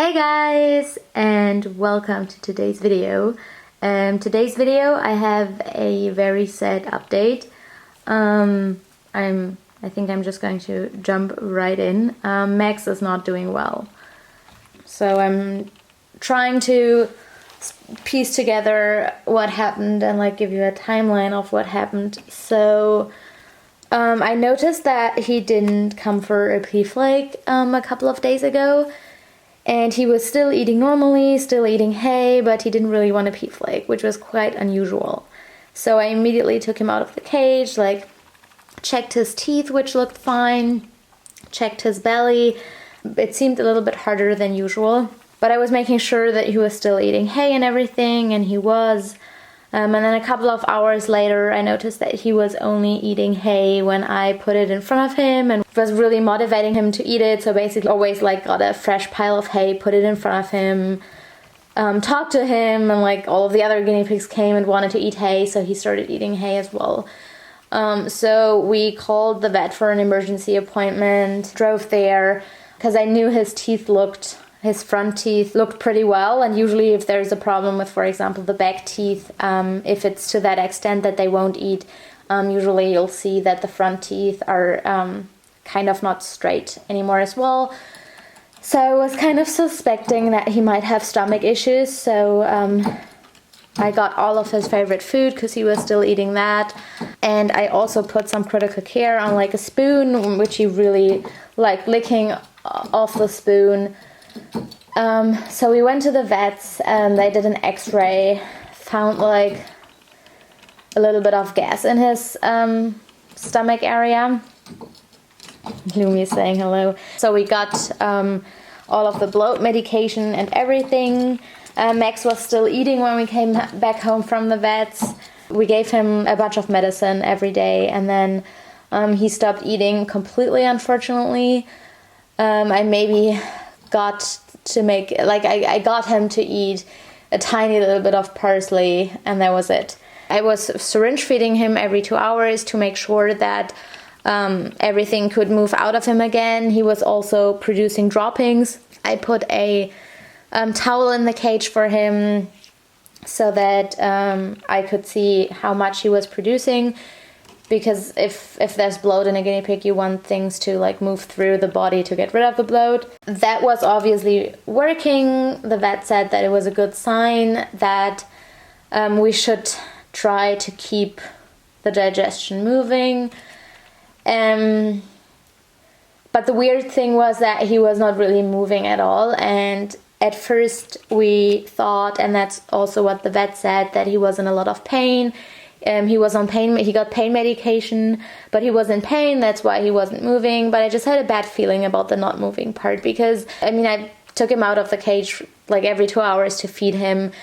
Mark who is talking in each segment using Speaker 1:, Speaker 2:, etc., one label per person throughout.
Speaker 1: Hey guys, and welcome to today's video. I have a very sad update. I think I'm just going to jump right in. Max is not doing well. So I'm trying to piece together what happened and like give you a timeline of what happened. So I noticed that he didn't come for a pee flake a couple of days ago. And he was still eating normally, still eating hay, but he didn't really want a pea flake, which was quite unusual. So I immediately took him out of the cage, like checked his teeth, which looked fine, checked his belly. It seemed a little bit harder than usual, but I was making sure that he was still eating hay and everything, and he was. And then a couple of hours later, I noticed that he was only eating hay when I put it in front of him and was really motivating him to eat it. So basically always like got a fresh pile of hay, put it in front of him, talked to him, and like all of the other guinea pigs came and wanted to eat hay, so he started eating hay as well. So we called the vet for an emergency appointment, drove there, because I knew his front teeth looked pretty well, and usually if there's a problem with, for example, the back teeth, if it's to that extent that they won't eat, usually you'll see that the front teeth are kind of not straight anymore as well. So I was kind of suspecting that he might have stomach issues, so I got all of his favorite food because he was still eating that, and I also put some critical care on like a spoon, which he really liked licking off the spoon. So we went to the vets and they did an x-ray, found like a little bit of gas in his stomach area. Lumi's saying hello. So we got all of the bloat medication and everything. Max was still eating when we came back home from the vets. We gave him a bunch of medicine every day, and then he stopped eating completely, unfortunately. I got him to eat a tiny little bit of parsley, and that was it. I was syringe feeding him every 2 hours to make sure that everything could move out of him again. He was also producing droppings. I put a towel in the cage for him so that I could see how much he was producing. Because if there's bloat in a guinea pig, you want things to like move through the body to get rid of the bloat. That was obviously working. The vet said that it was a good sign that we should try to keep the digestion moving. But the weird thing was that he was not really moving at all, and at first we thought, and that's also what the vet said, that he was in a lot of pain. He got pain medication, but he was in pain, that's why he wasn't moving. But I just had a bad feeling about the not moving part, because I took him out of the cage like every 2 hours to feed him,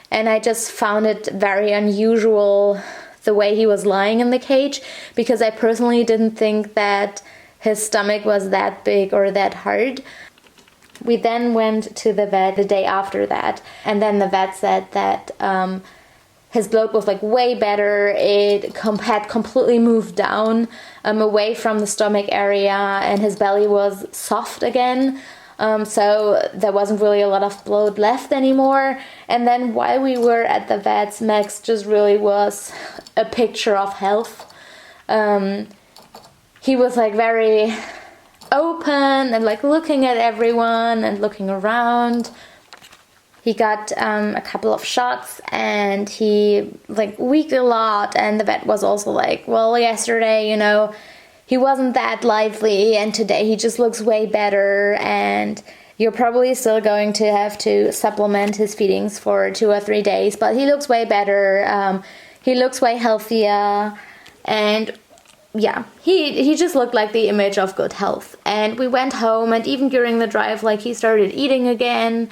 Speaker 1: and I just found it very unusual the way he was lying in the cage, because I personally didn't think that his stomach was that big or that hard. We then went to the vet the day after that, and then the vet said that his bloat was like way better. It had completely moved down away from the stomach area, and his belly was soft again. So there wasn't really a lot of bloat left anymore. And then while we were at the vets, Max just really was a picture of health. He was like very open and like looking at everyone and looking around. He got a couple of shots and he like weaked a lot, and the vet was also like, well, yesterday, he wasn't that lively, and today he just looks way better, and you're probably still going to have to supplement his feedings for 2 or 3 days, but he looks way better, he looks way healthier, and yeah, he just looked like the image of good health. And we went home, and even during the drive, like, he started eating again.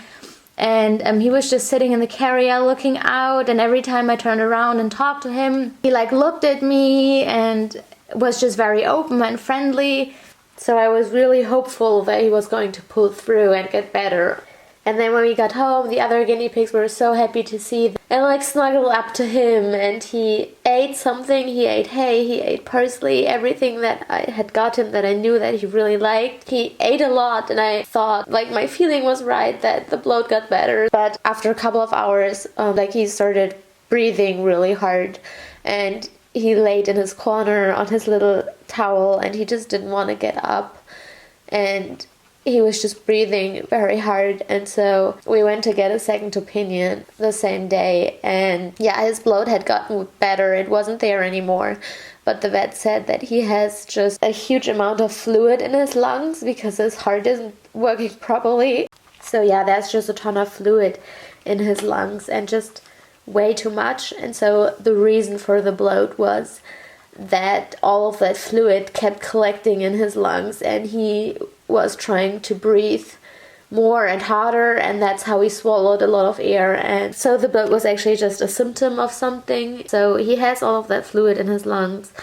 Speaker 1: And he was just sitting in the carrier looking out, and every time I turned around and talked to him, he like looked at me and was just very open and friendly. So I was really hopeful that he was going to pull through and get better. And then when we got home, the other guinea pigs were so happy to see and like snuggled up to him, and he ate something. He ate hay, he ate parsley, everything that I had got him that I knew that he really liked. He ate a lot, and I thought like my feeling was right that the bloat got better. But after a couple of hours, like he started breathing really hard, and he laid in his corner on his little towel, and he just didn't want to get up, and he was just breathing very hard. And so we went to get a second opinion the same day, and yeah, his bloat had gotten better. It wasn't there anymore, but the vet said that he has just a huge amount of fluid in his lungs because his heart isn't working properly. So yeah, there's just a ton of fluid in his lungs, and just way too much. And so the reason for the bloat was that all of that fluid kept collecting in his lungs, and he was trying to breathe more and harder, and that's how he swallowed a lot of air. And so the bloat was actually just a symptom of something. So he has all of that fluid in his lungs,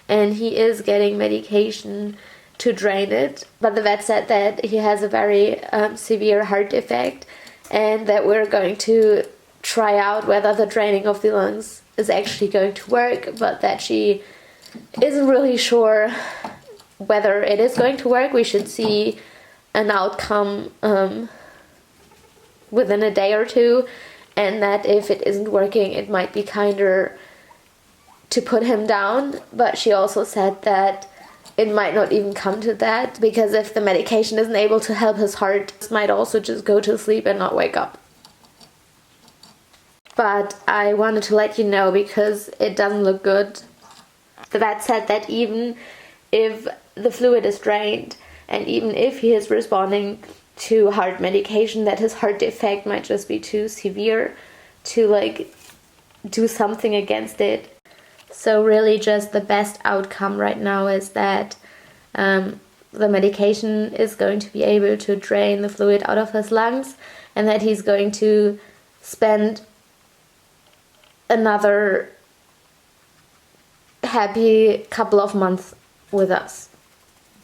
Speaker 1: and he is getting medication to drain it, but the vet said that he has a very severe heart defect, and that we're going to try out whether the draining of the lungs is actually going to work, but that she isn't really sure whether it is going to work. We should see an outcome within a day or two, and that if it isn't working, it might be kinder to put him down. But she also said that it might not even come to that, because if the medication isn't able to help his heart, he might also just go to sleep and not wake up. But I wanted to let you know because it doesn't look good. The vet said that even if the fluid is drained, and even if he is responding to heart medication, that his heart defect might just be too severe to like do something against it. So really just the best outcome right now is that the medication is going to be able to drain the fluid out of his lungs, and that he's going to spend another happy couple of months with us.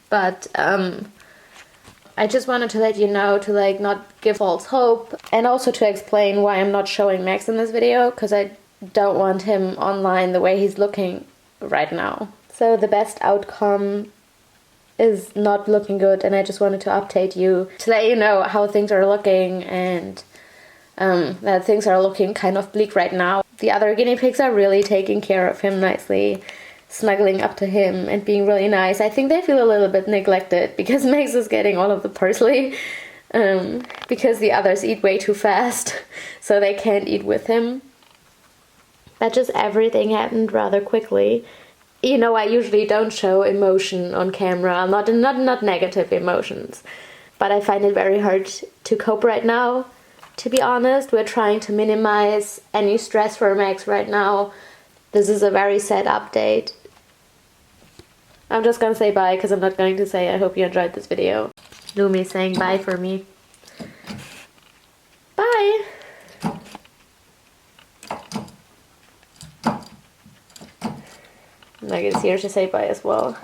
Speaker 1: But I just wanted to let you know to like not give false hope, and also to explain why I'm not showing Max in this video, because I don't want him online the way he's looking right now. So the best outcome is not looking good, and I just wanted to update you to let you know how things are looking, and that things are looking kind of bleak right now. The other guinea pigs are really taking care of him nicely, snuggling up to him and being really nice. I think they feel a little bit neglected because Max is getting all of the parsley, because the others eat way too fast, so they can't eat with him. But just everything happened rather quickly. You know, I usually don't show emotion on camera, not negative emotions, but I find it very hard to cope right now. To be honest, we're trying to minimize any stress for Max right now. This is a very sad update. I'm just gonna say bye because I'm not going to say I hope you enjoyed this video. Lumi saying bye for me. Bye! Nugget's here to say bye as well.